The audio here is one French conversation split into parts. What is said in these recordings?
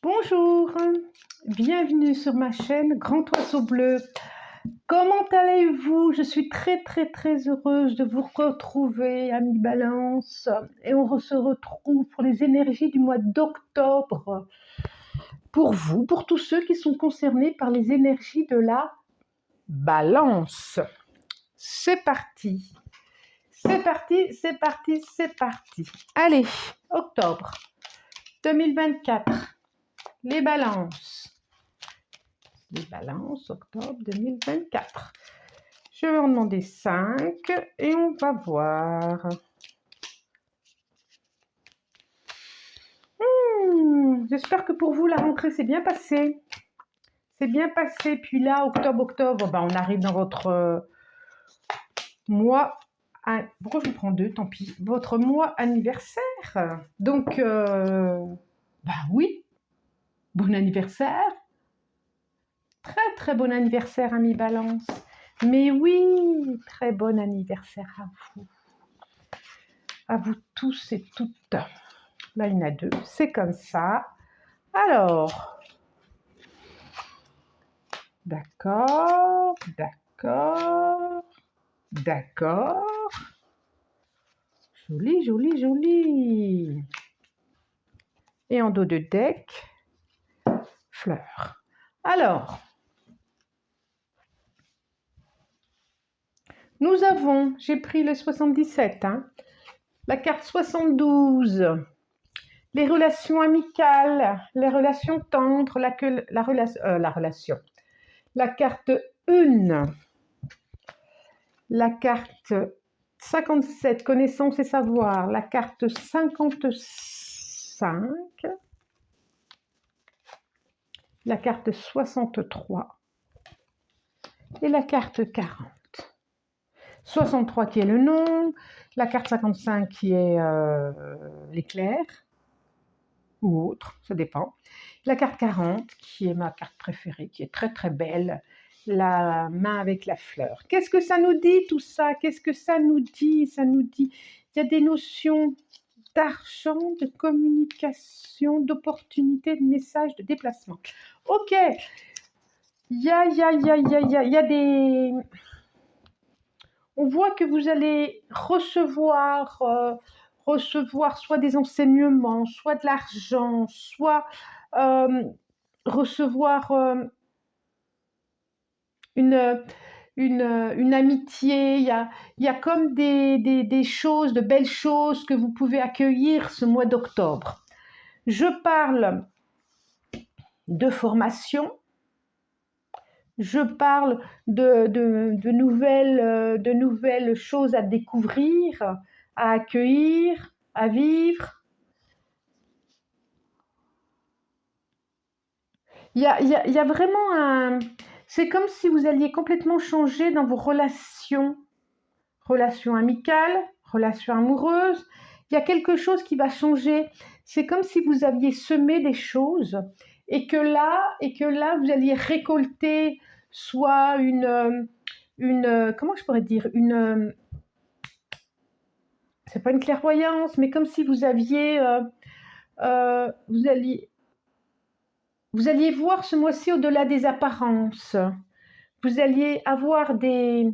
Bonjour, bienvenue sur ma chaîne Grand Oiseau Bleu. Comment allez-vous? Je suis très heureuse de vous retrouver, amis Balance. Et on se retrouve pour les énergies du mois d'octobre. Pour vous, pour tous ceux qui sont concernés par les énergies de la Balance. C'est parti. C'est parti. Allez, octobre 2024. Les balances, octobre 2024. Je vais en demander 5 et on va voir. J'espère que pour vous, la rentrée s'est bien passée. Puis là, octobre, on arrive dans votre mois. Pourquoi je prends 2? Tant pis. Votre mois anniversaire. Donc, oui. Bon anniversaire. Très bon anniversaire, amis Balance. Mais oui, très bon anniversaire à vous. À vous tous et toutes. Là, il y en a 2. C'est comme ça. Alors, d'accord. Joli. Et en dos de deck, fleurs. Alors, nous avons, j'ai pris le 77, la carte 72, les relations amicales, les relations tendres, la relation. La carte 1, la carte 57, connaissance et savoir, la carte 55, la carte 63 et la carte 40. 63 qui est le nom, la carte 55 qui est l'éclair, ou autre, ça dépend. La carte 40 qui est ma carte préférée, qui est très belle, la main avec la fleur. Qu'est-ce que ça nous dit tout ça? Qu'est-ce que ça nous dit? Ça nous dit, il y a des notions d'argent, de communication, d'opportunité, de message, de déplacement. Ok, il y a des... On voit que vous allez recevoir soit des enseignements, soit de l'argent, soit recevoir une amitié. Il y a comme des choses, de belles choses que vous pouvez accueillir ce mois d'octobre. Je parle de formation. Je parle de nouvelles choses à découvrir, à accueillir, à vivre. Il y a vraiment un... C'est comme si vous alliez complètement changer dans vos relations amicales, relations amoureuses. Il y a quelque chose qui va changer. C'est comme si vous aviez semé des choses et que là, vous alliez récolter soit une comment je pourrais dire, c'est pas une clairvoyance, mais comme si vous aviez, vous alliez voir ce mois-ci au-delà des apparences. Vous alliez avoir des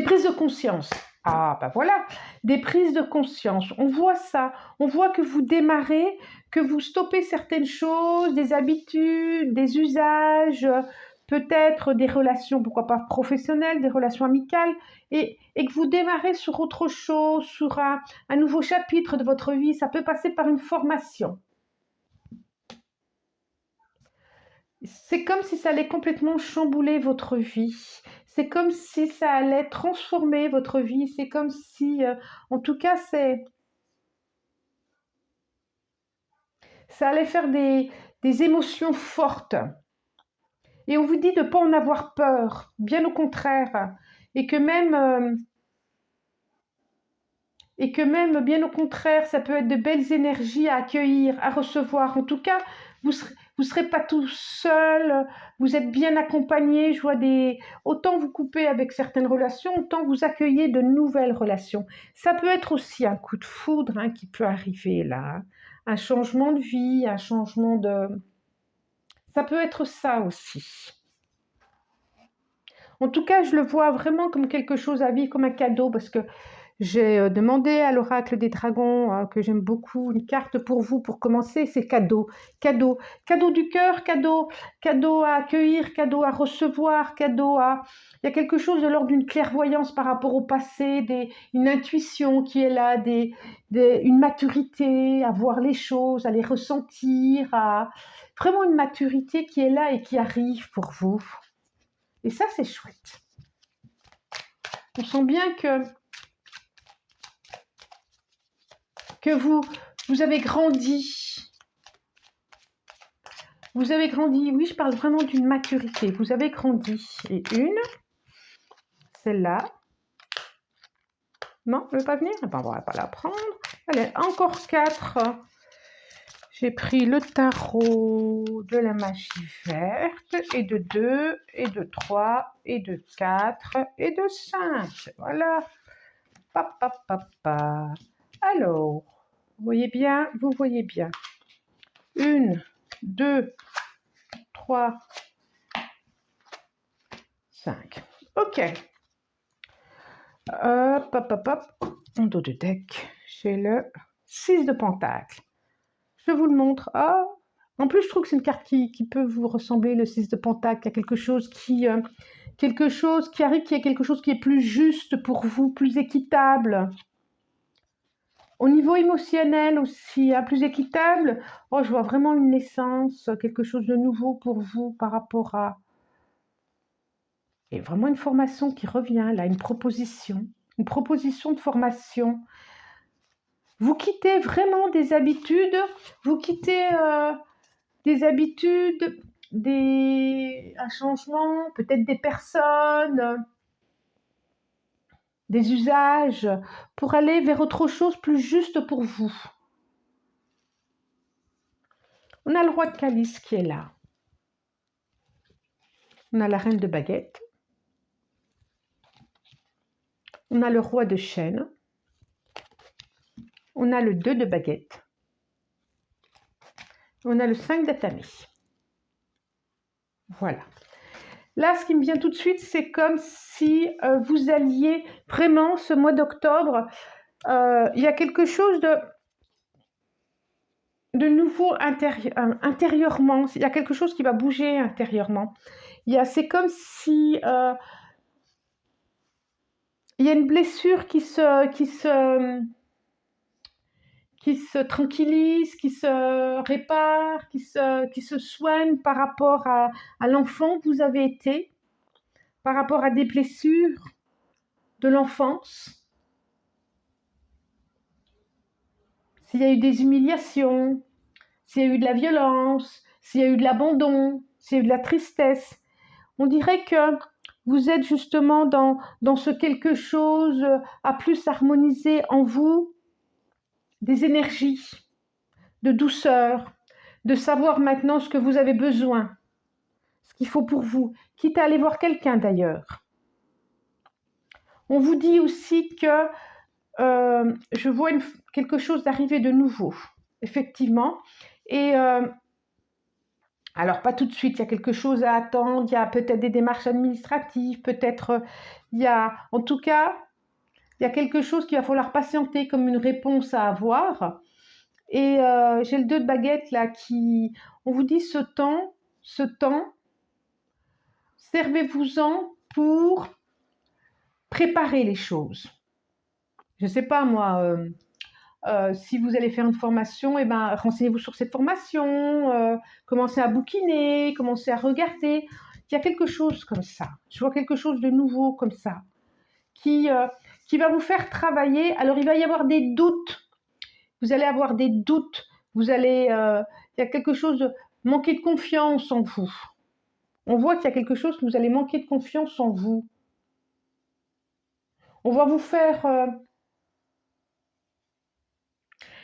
prises de conscience. Ah, ben voilà, des prises de conscience. On voit ça. On voit que vous démarrez, que vous stoppez certaines choses, des habitudes, des usages, peut-être des relations, pourquoi pas professionnelles, des relations amicales, et que vous démarrez sur autre chose, sur un nouveau chapitre de votre vie. Ça peut passer par une formation. C'est comme si ça allait complètement chambouler votre vie. C'est comme si ça allait transformer votre vie. C'est comme si, en tout cas, ça allait faire des émotions fortes. Et on vous dit de ne pas en avoir peur, bien au contraire. Et que même, bien au contraire, ça peut être de belles énergies à accueillir, à recevoir. En tout cas, vous serez pas tout seul, vous êtes bien accompagné. Je vois autant vous coupez avec certaines relations, autant vous accueillez de nouvelles relations. Ça peut être aussi un coup de foudre qui peut arriver là, un changement de vie, un changement de... Ça peut être ça aussi. En tout cas, je le vois vraiment comme quelque chose à vivre, comme un cadeau, parce que j'ai demandé à l'oracle des dragons, que j'aime beaucoup, une carte pour vous, pour commencer, c'est cadeau. Cadeau. Cadeau du cœur, cadeau. Cadeau à accueillir, cadeau à recevoir, cadeau à... Il y a quelque chose de l'ordre d'une clairvoyance par rapport au passé, une intuition qui est là, une maturité à voir les choses, à les ressentir, vraiment une maturité qui est là et qui arrive pour vous. Et ça, c'est chouette. On sent bien que vous avez grandi. Vous avez grandi. Oui, je parle vraiment d'une maturité. Vous avez grandi. Et une, celle-là. Non, elle ne veut pas venir? Eh ben, on ne va pas la prendre. Allez, encore 4. J'ai pris le tarot de la magie verte, et de 2, et de 3, et de 4, et de 5. Voilà. Papa, papa. Alors, vous voyez bien? Vous voyez bien. 1, 2, 3, 5. Ok. Hop, hop, hop, hop. En dos de deck, j'ai le 6 de pentacle. Je vous le montre. Ah, en plus, je trouve que c'est une carte qui peut vous ressembler, le 6 de pentacle. Il y a quelque chose qui arrive, qui est quelque chose qui est plus juste pour vous, plus équitable. Au niveau émotionnel aussi, plus équitable. Oh, je vois vraiment une naissance, quelque chose de nouveau pour vous par rapport à... Et vraiment une formation qui revient là, une proposition de formation. Vous quittez vraiment des habitudes, vous quittez des habitudes, un changement, peut-être des personnes, des usages, pour aller vers autre chose plus juste pour vous. On a le roi de calice qui est là. On a la reine de baguette. On a le roi de chêne. On a le 2 de baguette. On a le 5 d'atami. Voilà. Là, ce qui me vient tout de suite, c'est comme si vous alliez vraiment, ce mois d'octobre, il y a quelque chose de nouveau intérieurement. Il y a quelque chose qui va bouger intérieurement. C'est comme si il y a une blessure qui se tranquillise, qui se répare, qui se soigne par rapport à l'enfant que vous avez été, par rapport à des blessures de l'enfance. S'il y a eu des humiliations, s'il y a eu de la violence, s'il y a eu de l'abandon, s'il y a eu de la tristesse, on dirait que vous êtes justement dans ce quelque chose à plus harmoniser en vous, des énergies, de douceur, de savoir maintenant ce que vous avez besoin, ce qu'il faut pour vous, quitte à aller voir quelqu'un d'ailleurs. On vous dit aussi que je vois quelque chose d'arriver de nouveau, effectivement. Et alors, pas tout de suite, il y a quelque chose à attendre, il y a peut-être des démarches administratives, peut-être en tout cas, il y a quelque chose qu'il va falloir patienter comme une réponse à avoir. Et j'ai le 2 de baguette là on vous dit ce temps, servez-vous-en pour préparer les choses. Je ne sais pas moi, si vous allez faire une formation, renseignez-vous sur cette formation, commencez à bouquiner, commencez à regarder. Il y a quelque chose comme ça. Je vois quelque chose de nouveau comme ça qui va vous faire travailler. Alors, il va y avoir des doutes. Vous allez avoir des doutes. Il y a quelque chose de manquer de confiance en vous. On voit qu'il y a quelque chose que vous allez manquer de confiance en vous. On va vous faire...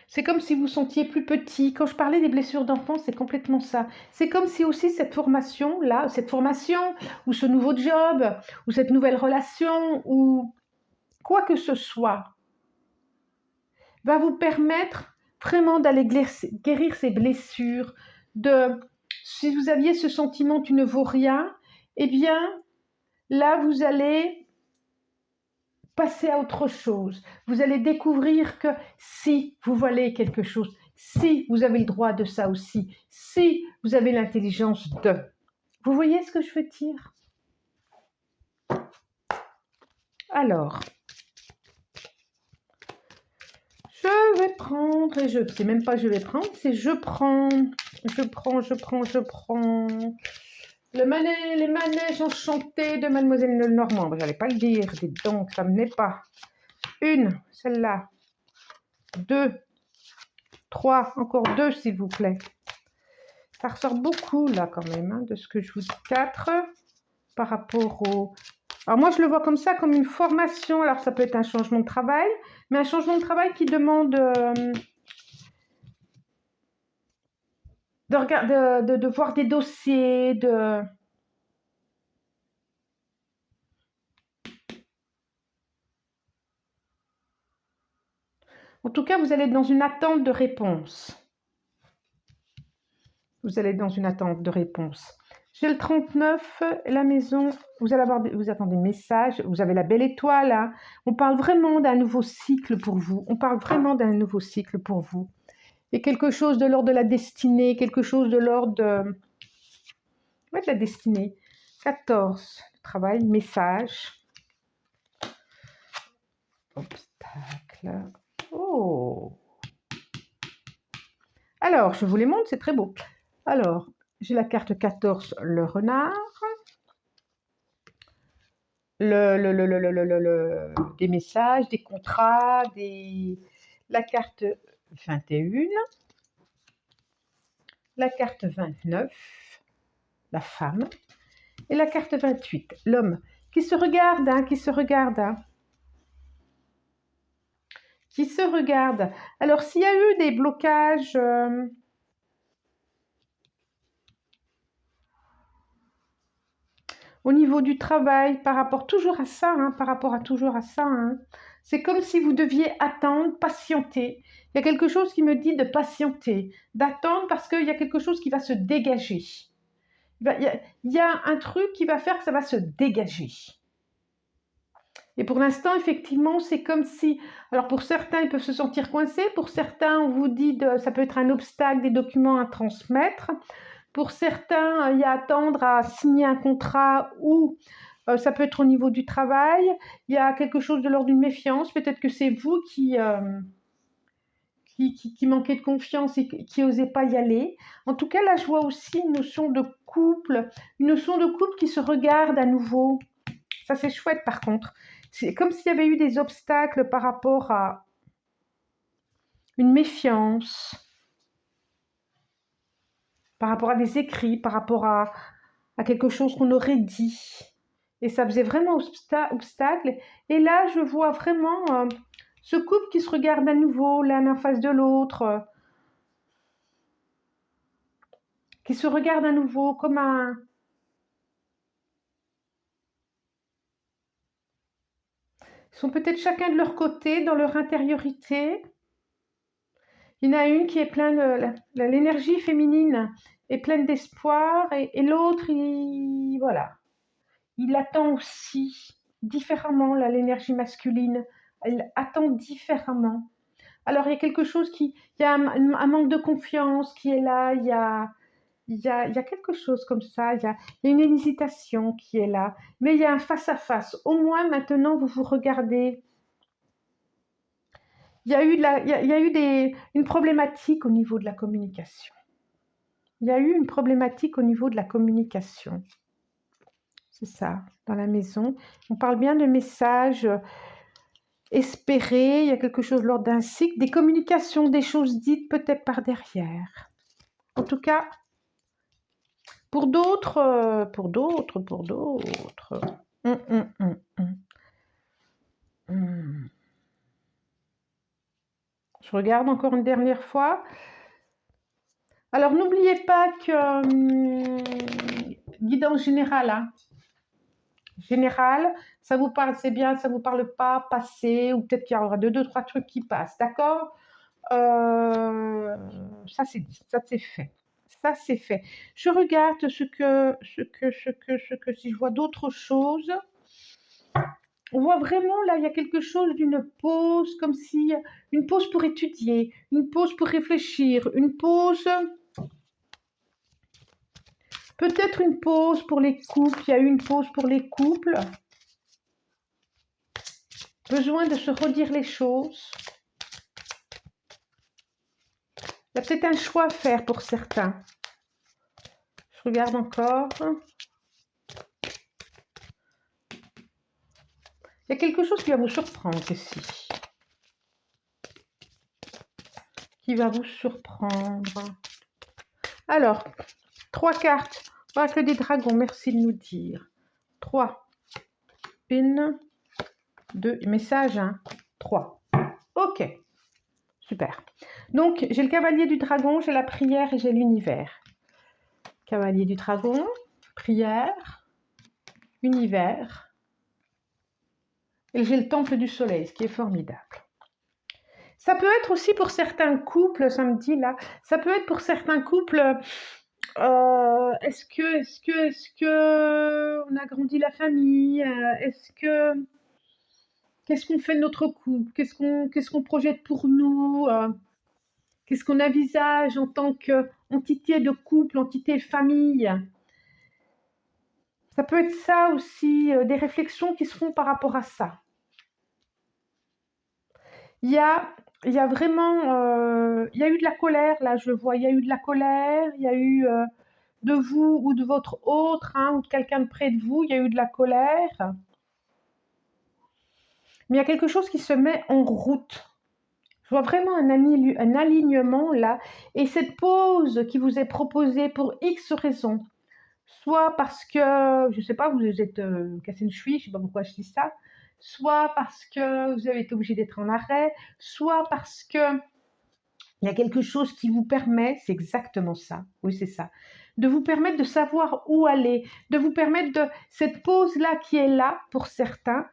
c'est comme si vous sentiez plus petit. Quand je parlais des blessures d'enfance, c'est complètement ça. C'est comme si aussi cette formation, ou ce nouveau job, ou cette nouvelle relation, ou quoi que ce soit, va vous permettre vraiment d'aller guérir ces blessures, si vous aviez ce sentiment tu ne vaux rien, eh bien là vous allez passer à autre chose. Vous allez découvrir que si vous valez quelque chose, si vous avez le droit de ça aussi, si vous avez l'intelligence de. Vous voyez ce que je veux dire? Alors, je vais prendre, et je ne sais même pas je vais prendre, c'est je prends. Les manèges enchantés de Mademoiselle Lenormand. Je n'allais pas le dire, dites donc, ça ne venait pas. Une, celle-là. 2, 3, encore 2 s'il vous plaît. Ça ressort beaucoup là quand même, hein, de ce que je vous dis. 4 par rapport au... Alors moi je le vois comme ça, comme une formation. Alors ça peut être un changement de travail, mais un changement de travail qui demande de voir des dossiers, de... En tout cas, vous allez être dans une attente de réponse. Vous allez être dans une attente de réponse. J'ai le 39, la maison, vous allez avoir, vous attendez des messages, vous avez la belle étoile, hein. On parle vraiment d'un nouveau cycle pour vous. On parle vraiment d'un nouveau cycle pour vous. Et quelque chose de l'ordre de la destinée, quelque chose de l'ordre de... Ouais, de la destinée. 14, travail, message. Obstacle. Oh! Alors, je vous les montre, c'est très beau. Alors, j'ai la carte 14, le renard. Des messages, des contrats, la carte 21, la carte 29, la femme, et la carte 28, l'homme, qui se regarde, hein, qui se regarde, hein. Qui se regarde. Alors, s'il y a eu des blocages... au niveau du travail, par rapport toujours à ça, hein, hein. C'est comme si vous deviez attendre, patienter. Il y a quelque chose qui me dit de patienter, d'attendre parce qu'il y a quelque chose qui va se dégager. Il y a un truc qui va faire que ça va se dégager. Et pour l'instant, effectivement, c'est comme si... Alors pour certains, ils peuvent se sentir coincés. Pour certains, on vous dit que ça peut être un obstacle, des documents à transmettre. Pour certains, il y a attendre à signer un contrat ou ça peut être au niveau du travail. Il y a quelque chose de l'ordre d'une méfiance. Peut-être que c'est vous qui manquez de confiance et qui n'osez pas y aller. En tout cas, là, je vois aussi une notion de couple qui se regarde à nouveau. Ça, c'est chouette par contre. C'est comme s'il y avait eu des obstacles par rapport à une méfiance, par rapport à des écrits, par rapport à quelque chose qu'on aurait dit. Et ça faisait vraiment obstacle. Et là, je vois vraiment ce couple qui se regarde à nouveau, l'un en face de l'autre, qui se regarde à nouveau comme un... Ils sont peut-être chacun de leur côté, dans leur intériorité. Il y en a une qui est pleine de... L'énergie féminine est pleine d'espoir et l'autre, voilà. Il attend aussi différemment, là, l'énergie masculine. Elle attend différemment. Alors, il y a quelque chose il y a un manque de confiance qui est là, il y a quelque chose comme ça, il y a une hésitation qui est là, mais il y a un face-à-face. Au moins, maintenant, vous vous regardez. Il y a eu une problématique au niveau de la communication. Il y a eu une problématique au niveau de la communication. C'est ça, dans la maison. On parle bien de messages espérés, il y a quelque chose lors d'un cycle, des communications, des choses dites peut-être par derrière. En tout cas, pour d'autres. Je regarde encore une dernière fois. Alors, n'oubliez pas que guidance générale, hein. Générale, ça vous parle, c'est bien, ça vous parle pas, passé, ou peut-être qu'il y aura deux, trois trucs qui passent, d'accord? Ça c'est dit, ça c'est fait. Ça c'est fait. Je regarde si je vois d'autres choses. On voit vraiment là, il y a quelque chose d'une pause, comme si une pause pour étudier, une pause pour réfléchir, une pause, peut-être une pause pour les couples. Il y a eu une pause pour les couples. Besoin de se redire les choses. Il y a peut-être un choix à faire pour certains. Je regarde encore. Il y a quelque chose qui va vous surprendre ici. Qui va vous surprendre. Alors, 3 cartes. Oracle des dragons, merci de nous dire. 3. 1, 2, message, 3. Ok, super. Donc, j'ai le cavalier du dragon, j'ai la prière et j'ai l'univers. Cavalier du dragon, prière, univers. Et j'ai le temple du soleil, ce qui est formidable. Ça peut être aussi pour certains couples, ça me dit là, ça peut être pour certains couples, est-ce que on a grandi la famille, qu'est-ce qu'on fait de notre couple, qu'est-ce qu'on projette pour nous, qu'est-ce qu'on envisage en tant qu'entité de couple, entité de famille. Ça peut être ça aussi, des réflexions qui se font par rapport à ça. Il y a vraiment, il y a eu de la colère, là je le vois, il y a eu de la colère, il y a eu de vous ou de votre autre, ou de quelqu'un de près de vous, il y a eu de la colère. Mais il y a quelque chose qui se met en route. Je vois vraiment un alignement là. Et cette pause qui vous est proposée pour X raisons, soit parce que, je ne sais pas, vous êtes cassé une cheville, je ne sais pas pourquoi je dis ça, soit parce que vous avez été obligé d'être en arrêt, soit parce que il y a quelque chose qui vous permet, c'est exactement ça, oui c'est ça, de vous permettre de savoir où aller, de vous permettre de, cette pause-là qui est là pour certains,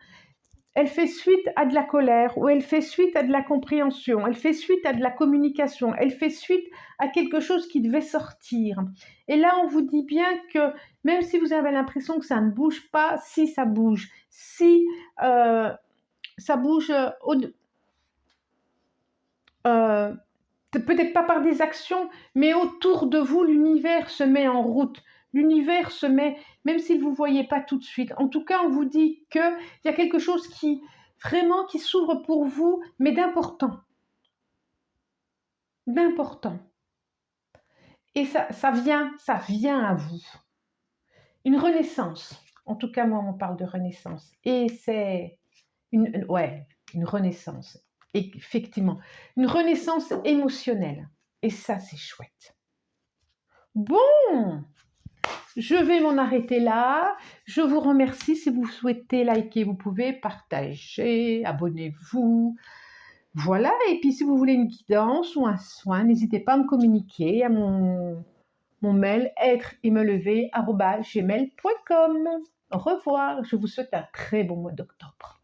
elle fait suite à de la colère, ou elle fait suite à de la compréhension, elle fait suite à de la communication, elle fait suite à quelque chose qui devait sortir. Et là, on vous dit bien que même si vous avez l'impression que ça ne bouge pas, si ça bouge, si ça bouge peut-être pas par des actions, mais autour de vous, l'univers se met en route. L'univers se met, même si vous ne voyez pas tout de suite. En tout cas, on vous dit qu'il y a quelque chose qui, vraiment, qui s'ouvre pour vous, mais d'important. D'important. Et ça vient à vous. Une renaissance. En tout cas, moi, on parle de renaissance. Et c'est une renaissance. Effectivement. Une renaissance émotionnelle. Et ça, c'est chouette. Bon, je vais m'en arrêter là. Je vous remercie. Si vous souhaitez liker, vous pouvez partager, abonnez-vous. Voilà, et puis si vous voulez une guidance ou un soin, n'hésitez pas à me communiquer à mon mail être-et-me-lever@gmail.com. Au revoir, je vous souhaite un très bon mois d'octobre.